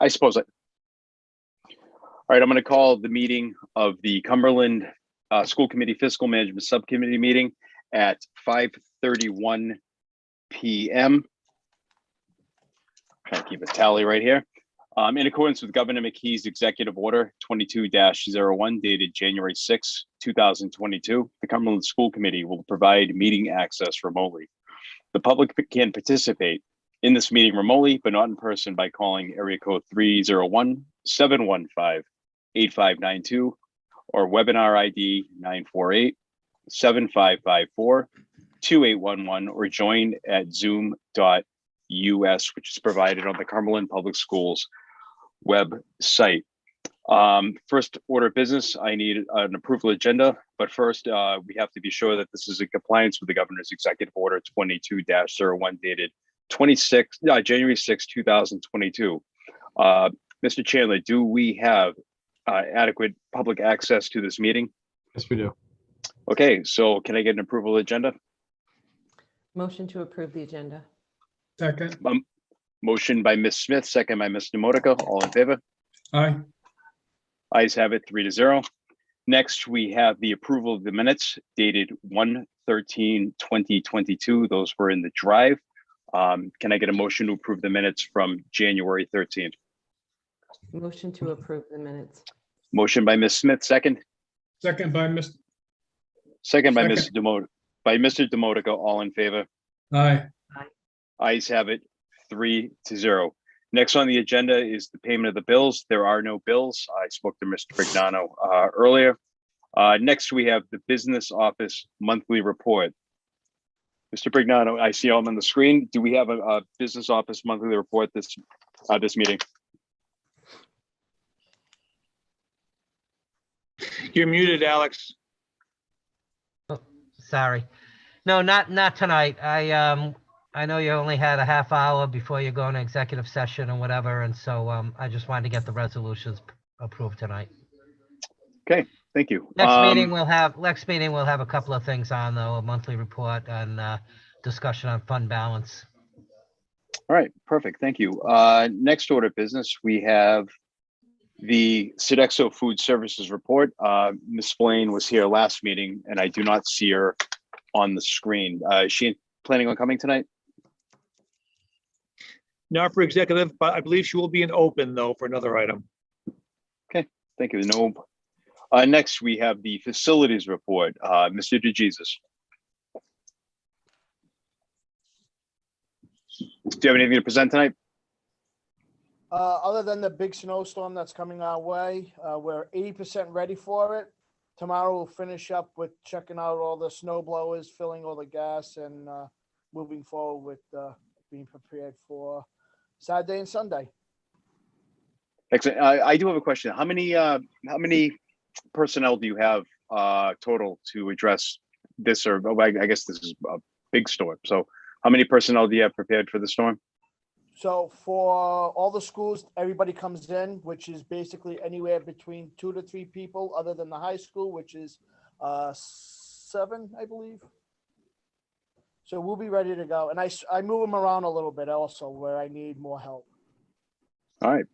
I suppose. All right, I'm going to call the meeting of the Cumberland School Committee Fiscal Management Subcommittee meeting at 5:31 p.m. Trying to keep a tally right here. In accordance with Governor McKee's Executive Order 22-01 dated January 6, 2022, the Cumberland School Committee will provide meeting access remotely. The public can participate in this meeting remotely, but not in person, by calling area code 301-715-8592 or webinar ID 948-7554-2811, or join at zoom.us, which is provided on the Cumberland Public Schools website. First order of business, I need an approval agenda, but first we have to be sure that this is in compliance with the Governor's Executive Order 22-01 dated January 6, 2022. Mr. Chandler, do we have adequate public access to this meeting? Yes, we do. Okay, so can I get an approval agenda? Motion to approve the agenda. Second. Motion by Ms. Smith, second by Mr. Modica. All in favor? Aye. Ayes have it, 3-0. Next, we have the approval of the minutes dated 1/13/2022. Those were in the drive. Can I get a motion to approve the minutes from January 13th? Motion to approve the minutes. Motion by Ms. Smith, second. Second by Mr. Second by Second. Mr. Demodica. All in favor? Aye. Ayes have it, 3-0. Next on the agenda is the payment of the bills. There are no bills. I spoke to Mr. Brignano earlier. Next, we have the business office monthly report. Mr. Brignano, I see him on the screen. Do we have a business office monthly report this meeting? You're muted, Alex. Sorry. No, not tonight. I know you only had a half hour before you go into executive session and whatever, and so I just wanted to get the resolutions approved tonight. Okay, thank you. Next meeting we'll have a couple of things on, though, a monthly report and discussion on fund balance. All right, perfect. Thank you. Next order of business, we have the Sodexo Food Services report. Ms. Splain was here last meeting, and I do not see her on the screen. Is she planning on coming tonight? Not for executive, but I believe she will be in open, though, for another item. Okay, thank you. No. Next, we have the facilities report. Mr. DeJesus. Do you have anything to present tonight? Other than the big snowstorm that's coming our way, we're 80% ready for it. Tomorrow we'll finish up with checking out all the snow blowers, filling all the gas, and moving forward with being prepared for Saturday and Sunday. Excellent. I do have a question. How many personnel do you have total to address this? Or I guess this is a big storm. So how many personnel do you have prepared for the storm? So for all the schools, everybody comes in, which is basically anywhere between 2 to 3 people, other than the high school, which is 7, I believe. So we'll be ready to go. And I move them around a little bit also where I need more help. All right.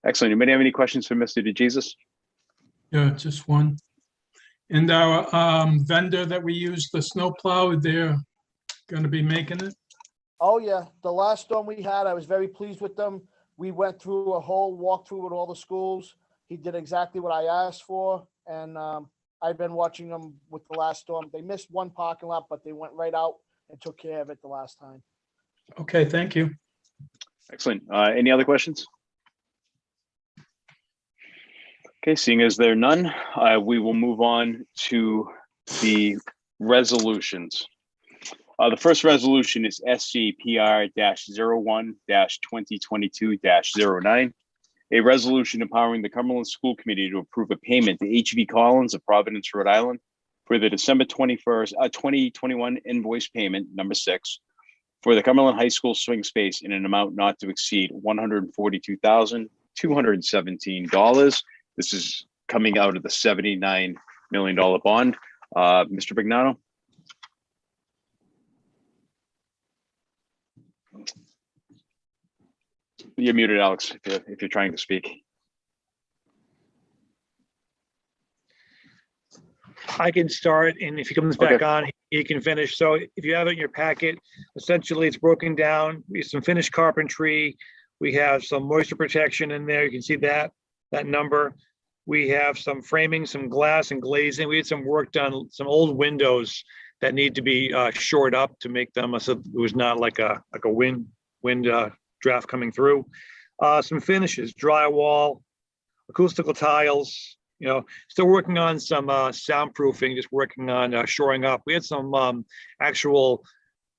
Excellent. Anybody have any questions for Mr. DeJesus? Yeah, just one. And our vendor that we use, the snowplow, they're going to be making it? Oh, yeah. The last storm we had, I was very pleased with them. We went through a whole walkthrough with all the schools. He did exactly what I asked for. And I've been watching them with the last storm. They missed one parking lot, but they went right out and took care of it the last time. Okay, thank you. Excellent. Any other questions? Okay, seeing as there are none, we will move on to the resolutions. The first resolution is SCPR-01-2022-09, a resolution empowering the Cumberland School Committee to approve a payment to H.V. Collins of Providence, Rhode Island for the December 21st, 2021 invoice payment number 6 for the Cumberland High School swing space in an amount not to exceed $142,217. This is coming out of the $79 million bond. Mr. Brignano. You're muted, Alex, if you're trying to speak. I can start, and if he comes back on, he can finish. So if you have it in your packet, essentially it's broken down. We have some finished carpentry. We have some moisture protection in there. You can see that number. We have some framing, some glass and glazing. We had some work done, some old windows that need to be shored up to make them so it was not like a wind draft coming through. Some finishes, drywall, acoustical tiles. Still working on some soundproofing, just working on shoring up. We had some actual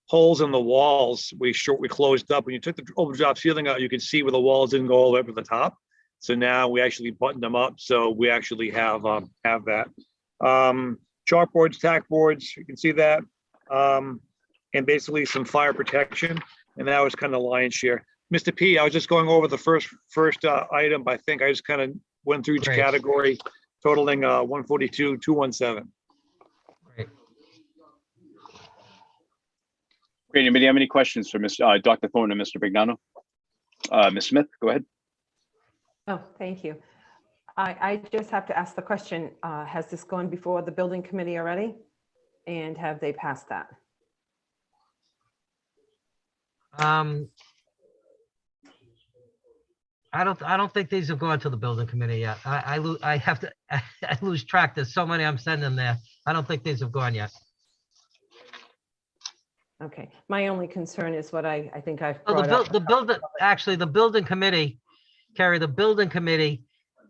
holes in the walls. We closed up. When you took the overdraft ceiling out, you could see where the walls didn't go all the way up to the top. So now we actually buttoned them up. So we actually have that. Chalkboards, tack boards, you can see that. And basically some fire protection. And that was kind of the lion's share. Mr. P, I was just going over the first item. I think I just kind of went through each Great. category, totaling 142,217. Great. Great. Anybody have any questions for Dr. Thorne and Mr. Bignano? Ms. Smith, go ahead. Oh, thank you. I just have to ask the question, has this gone before the building committee already? And have they passed that? I don't think these have gone to the building committee yet. I lose track. There's so many I'm sending there. I don't think these have gone yet. Okay, my only concern is what I think I've Oh, brought up. the building committee, Carrie, the building committee,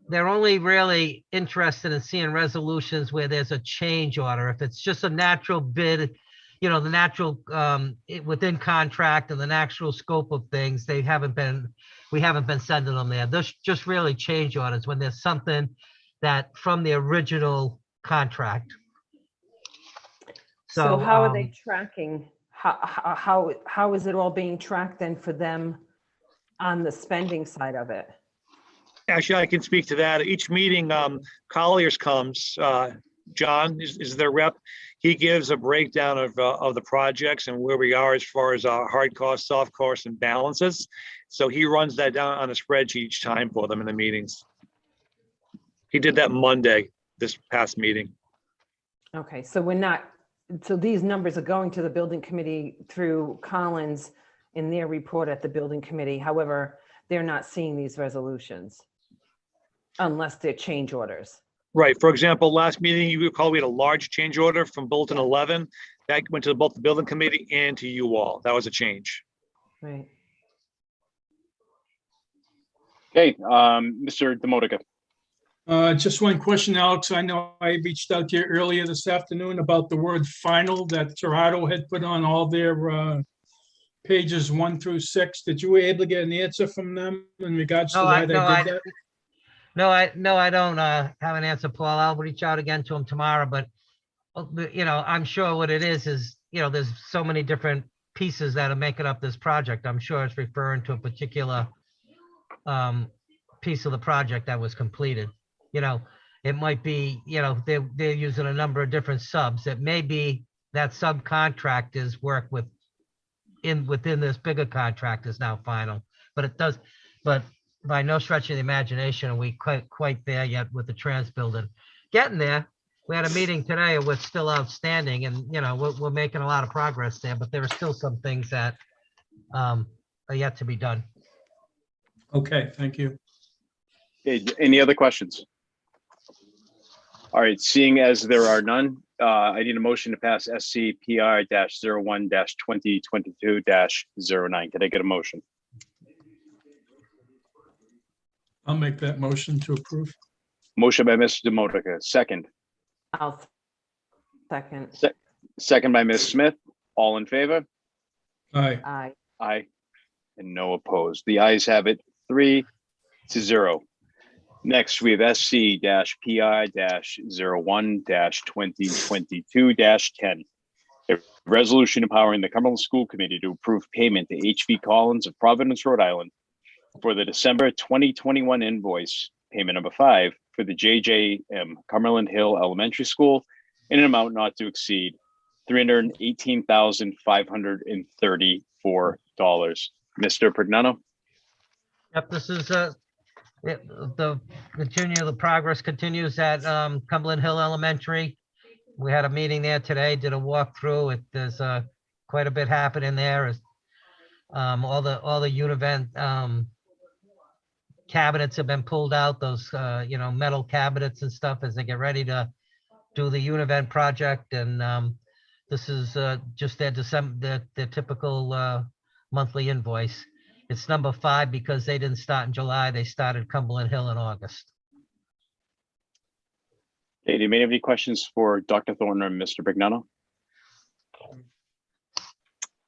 they're only really interested in seeing resolutions where there's a change order. If it's just a natural bid, the natural within contract and the natural scope of things, we haven't been sending them there. There's just really change orders when there's something that from the original contract. So how are they tracking? How is it all being tracked then for them on the spending side of it? Actually, I can speak to that. Each meeting, Colliers comes, John is their rep. He gives a breakdown of the projects and where we are as far as hard costs, soft costs, and balances. So he runs that down on a spreadsheet each time for them in the meetings. He did that Monday, this past meeting. Okay, so so these numbers are going to the building committee through Collins in their report at the building committee. However, they're not seeing these resolutions unless they're change orders. Right. For example, last meeting, you recall we had a large change order from Bulletin 11 that went to both the building committee and to you all. That was a change. Right. Okay, Mr. Demotica. Just one question, Alex. I know I reached out to you earlier this afternoon about the word final that Torado had put on all their pages 1 through 6. Did you able to get an answer from them in regards to why they did that? No, I don't have an answer, Paul. I'll reach out again to him tomorrow, but I'm sure what it is, there's so many different pieces that are making up this project. I'm sure it's referring to a particular piece of the project that was completed. It might be, they're using a number of different subs. It may be that subcontractors work within this bigger contract is now final, but by no stretch of the imagination are we quite there yet with the trans building. Getting there. We had a meeting today with still outstanding, and we're making a lot of progress there, but there are still some things that are yet to be done. Okay, thank you. Okay, any other questions? All right, seeing as there are none, I need a motion to pass SCPR-01-2022-09. Can I get a motion? I'll make that motion to approve. Motion by Mr. Demotica, second. I'll second. Second by Ms. Smith. All in favor? Aye. Aye. Aye. And no opposed. The ayes have it 3-0. Next, we have SC-PI-01-2022-10. A resolution empowering the Cumberland School Committee to approve payment to H.V. Collins of Providence, Rhode Island for the December 2021 invoice, payment number 5, for the JJM Cumberland Hill Elementary School in an amount not to exceed $318,534. Mr. Prignano? Yep, this is the progress continues at Cumberland Hill Elementary. We had a meeting there today, did a walkthrough. There's quite a bit happening there. All the Univent cabinets have been pulled out, those metal cabinets and stuff as they get ready to do the Univent project. And this is just their typical monthly invoice. It's number 5 because they didn't start in July. They started Cumberland Hill in August. Okay, do you have any questions for Dr. Thornton or Mr. Brignano?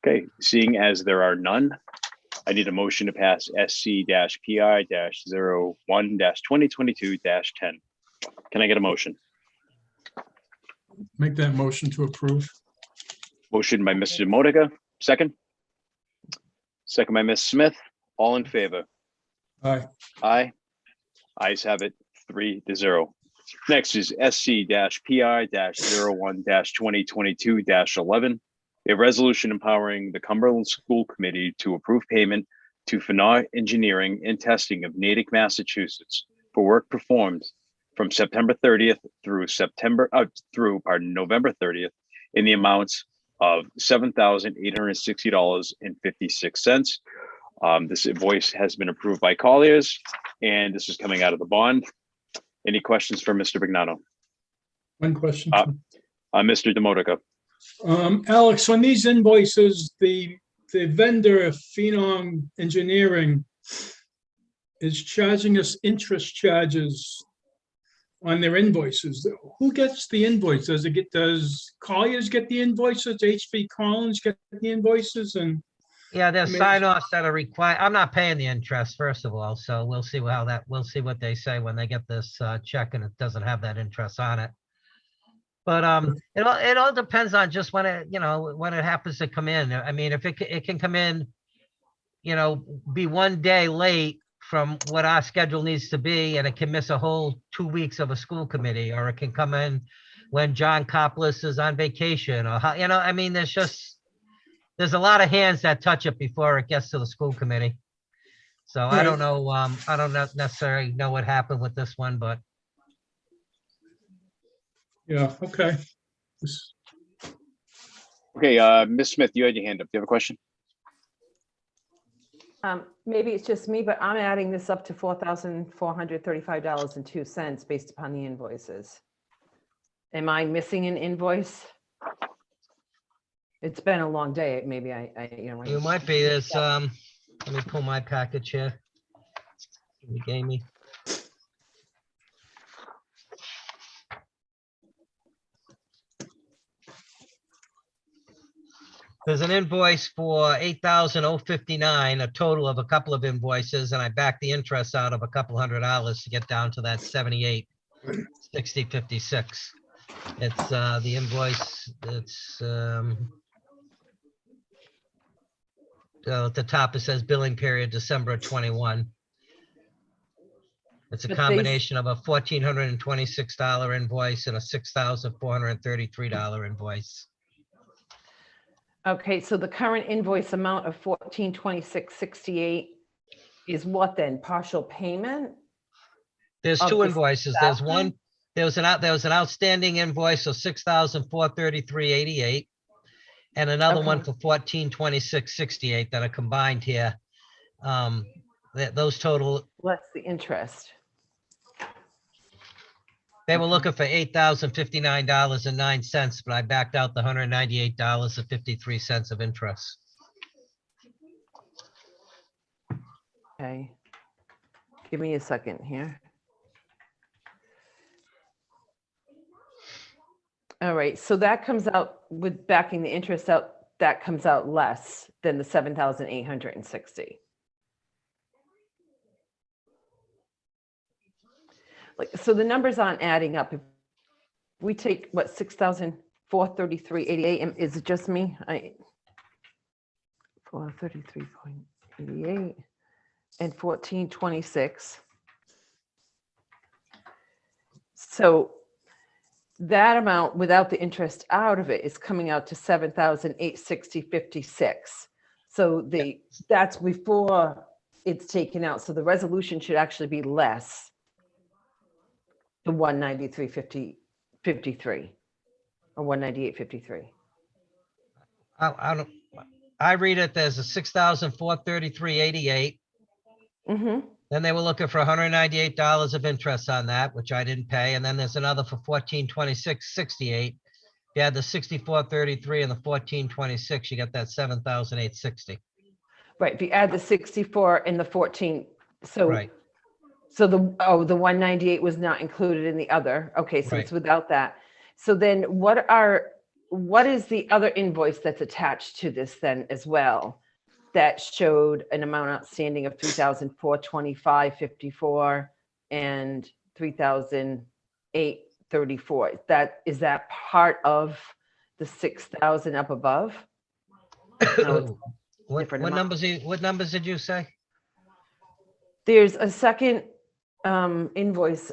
Okay, seeing as there are none, I need a motion to pass SC-PI-01-2022-10. Can I get a motion? Make that motion to approve. Motion by Mr. Modica, second. Second by Ms. Smith. All in favor? Aye. Aye. Ayes have it, 3-0. Next is SC-PI-01-2022-11. A resolution empowering the Cumberland School Committee to approve payment to Fanar Engineering and Testing of Natick, Massachusetts for work performed from September 30th through November 30th in the amounts of $7,860.56. This invoice has been approved by Colliers, and this is coming out of the bond. Any questions for Mr. Brignano? One question. Mr. Demodica. Alex, on these invoices, the vendor, Phenom Engineering, is charging us interest charges on their invoices. Who gets the invoice? Does Colliers get the invoices? HV Collins get the invoices? And yeah, there's sign-offs that are required. I'm not paying the interest, first of all, so we'll see we'll see what they say when they get this check and it doesn't have that interest on it. But it all depends on just when it happens to come in. I mean, if it can come in, be one day late from what our schedule needs to be, and it can miss a whole 2 weeks of a school committee, or it can come in when John Coppolis is on vacation, or I mean, there's a lot of hands that touch it before it gets to the school committee. So I don't know. I don't necessarily know what happened with this one, but. Yeah, okay. Okay, Ms. Smith, you had your hand up. Do you have a question? Maybe it's just me, but I'm adding this up to $4,435.02 based upon the invoices. Am I missing an invoice? It's been a long day. Maybe You might be. There's let me pull my package here. You gave me. There's an invoice for $8,059, a total of a couple of invoices, and I backed the interest out of a couple $100 to get down to that 78.6056. It's the invoice. It's at the top. It says billing period December 21. It's a combination of a $1,426 invoice and a $6,433 invoice. Okay, so the current invoice amount of $1,426.68 is what then? Partial payment? There's two invoices. There's one. There was an outstanding invoice of $6,433.88, and another one for $1,426.68 that are combined here. Those total. Less the interest. They were looking for $8,059.09, but I backed out the $198.53 of interest. Okay. Give me a second here. All right, so that comes out with backing the interest out, that comes out less than the $7,860. Like, so the numbers aren't adding up. If we take what, 6,433.88, is it just me? 433.88 and 1426. So that amount without the interest out of it is coming out to $7,860.56. So that's before it's taken out. So the resolution should actually be less than 193.53 or 198.53. I don't, I read it, there's a 6,433.88. Mm-hmm. Then they were looking for $198 of interest on that, which I didn't pay. And then there's another for 1426.68. You add the 64.33 and the 1426, you get that 7,860. Right, if you add the 64 and the 14, so, Right, so the 198 was not included in the other. Okay, so it's Right. without that. So then what is the other invoice that's attached to this then as well? That showed an amount outstanding of 3,425.54 and 3,834. Is that part of the 6,000 up above? No, it's what different numbers, what numbers did you say? There's a second invoice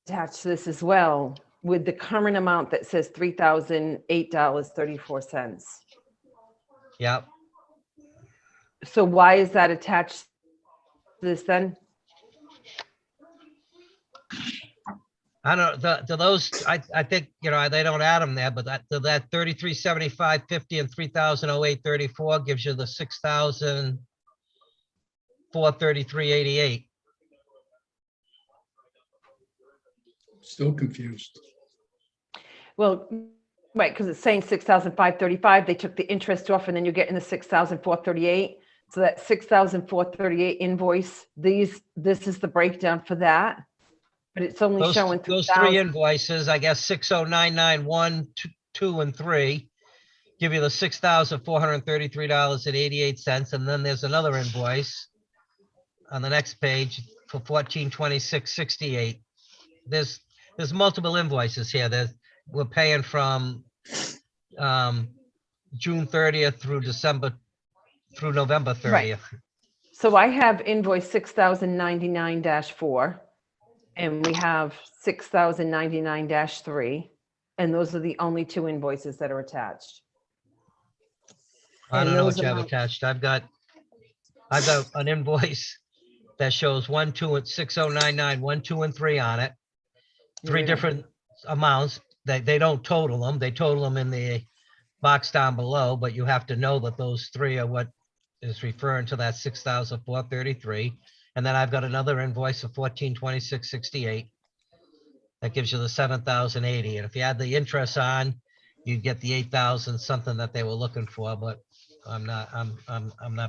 attached to this as well with the current amount that says $3,008.34. Yep. So why is that attached to this then? I don't, do those, I think, you know, they don't add them there, but that 3375.50 and 3,008.34 gives you the 6,433.88. Still confused. Well, right, because it's saying 6,535, they took the interest off and then you're getting the 6,438. So that 6,438 invoice, this is the breakdown for that. But it's only showing Those three 3,000. invoices, I guess 60991, 2, and 3, give you the $6,433.88. And then there's another invoice on the next page for 1426.68. There's multiple invoices here. We're paying from June 30th through November 30th. Right. So I have invoice 6,099-4 and we have 6,099-3. And those are the only two invoices that are attached. I And don't know those what you have amounts- attached. I've got an invoice that shows 1, 2, and 6099, 1, 2, and 3 on it. Three Yeah. different amounts. They don't total them. They total them in the box down below, but you have to know that those three are what is referring to that 6,433. And then I've got another invoice of 1426.68. That gives you the 7,080. And if you add the interest on, you get the 8,000 something that they were looking for, but I'm not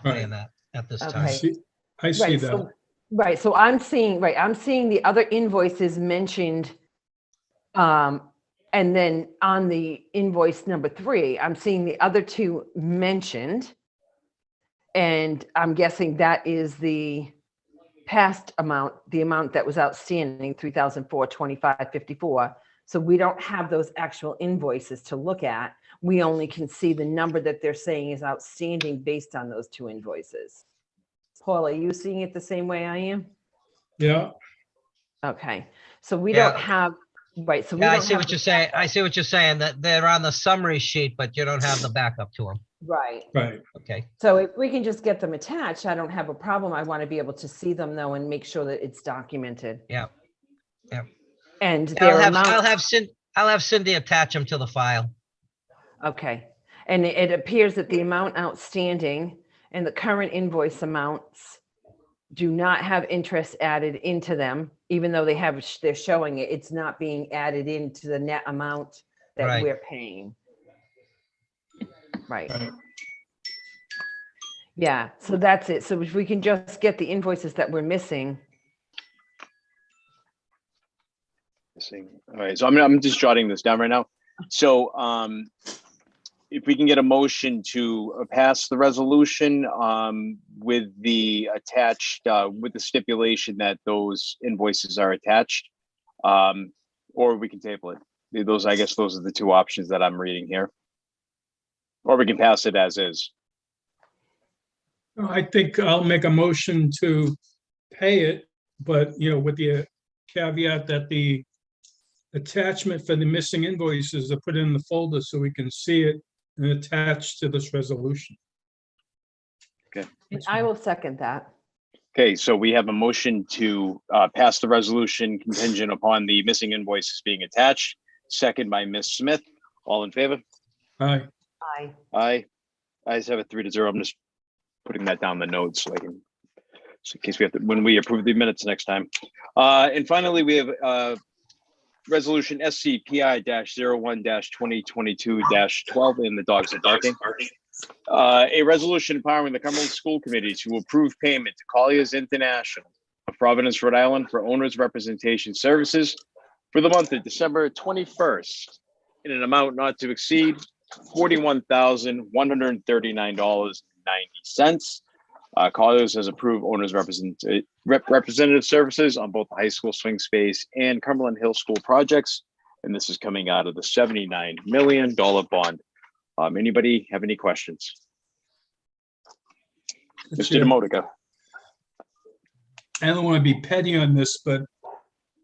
paying that at this I Okay. time. see, I see Right, that. so, right, so I'm seeing the other invoices mentioned. And then on the invoice number 3, I'm seeing the other two mentioned. And I'm guessing that is the past amount, the amount that was outstanding, 3,425.54. So we don't have those actual invoices to look at. We only can see the number that they're saying is outstanding based on those two invoices. Paul, are you seeing it the same way I am? Yeah, Okay, so we Yeah. don't have, right, so we Yeah, I don't see have, what you're saying. I see what you're saying, that they're on the summary sheet, but you don't have the backup to them. right. right. Okay. So if we can just get them attached, I don't have a problem. I want to be able to see them though and make sure that it's documented. Yeah. Yeah. And I'll their have amount, Cindy attach them to the file. okay. And it appears that the amount outstanding and the current invoice amounts do not have interest added into them, even though they're showing it, it's not being added into the net amount that Right. we're paying. Right. Right. Yeah, so that's it. So if we can just get the invoices that we're missing. All right, so I'm just jotting this down right now. So if we can get a motion to pass the resolution with the attached, with the stipulation that those invoices are attached, or we can table it. I guess those are the two options that I'm reading here. Or we can pass it as is. I think I'll make a motion to pay it, but, with the caveat that the attachment for the missing invoices are put in the folder so we can see it and attach to this resolution. And I will second that. Okay, so we have a motion to pass the resolution contingent upon the missing invoices being attached. Second by Ms. Smith. All in favor? Aye. Aye. Aye. Ayes have it 3-0. I'm just putting that down the notes so I can, so in case we have to, when we approve the minutes next time. And finally, we have resolution SCPI-01-2022-12, and the dogs are barking. A resolution empowering the Cumberland School Committee to approve payment to Colliers International of Providence, Rhode Island for owners' representation services for the month of December 21st in an amount not to exceed $41,139.90. Colliers has approved owners' representative services on both the high school swing space and Cumberland Hill School projects, and this is coming out of the $79 million bond. Anybody have any questions? Mr. Demotica. I don't want to be petty on this, but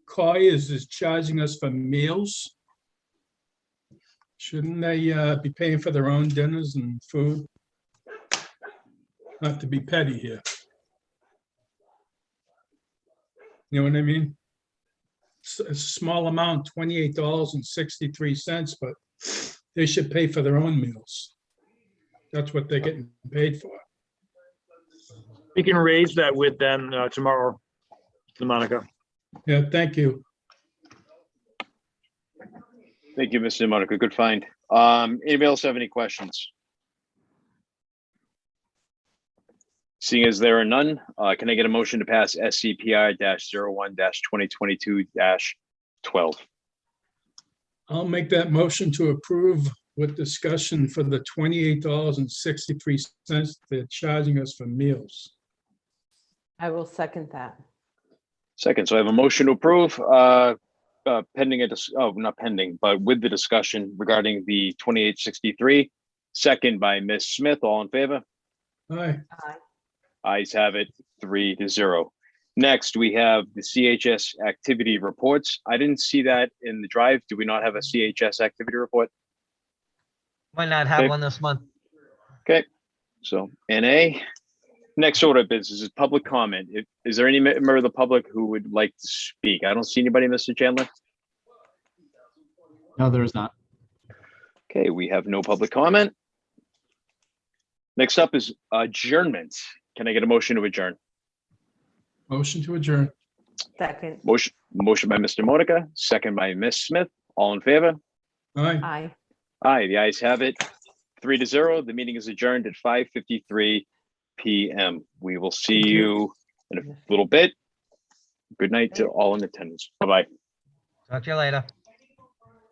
Colliers is charging us for meals. Shouldn't they be paying for their own dinners and food? Not to be petty here. You know what I mean? It's a small amount, $28.63, but they should pay for their own meals. That's what they're getting paid for. We can raise that with them tomorrow, Monica. Yeah, thank you. Thank you, Mr. Demotica. Good find. Anybody else have any questions? Seeing as there are none, can I get a motion to pass SCPI-01-2022-12? I'll make that motion to approve with discussion for the $28.63 they're charging us for meals. I will second that. Second, so I have a motion to approve, pending not pending, but with the discussion regarding the 2863. Second by Ms. Smith. All in favor? Aye. Aye. Ayes have it 3-0. Next, we have the CHS activity reports. I didn't see that in the drive. Do we not have a CHS activity report? Might not have Okay. one this month. Okay, so NA. Next order of business is public comment. Is there any member of the public who would like to speak? I don't see anybody, Mr. Chandler. No, there is not. Okay, we have no public comment. Next up is adjournment. Can I get a motion to adjourn? Motion to adjourn. Second. Motion by Mr. Modica, second by Ms. Smith. All in favor? Aye. Aye. Aye, the ayes have it 3-0. The meeting is adjourned at 5:53 p.m. We will see Thank you. you in a little bit. Good night to all in attendance. Bye-bye. Talk to you later.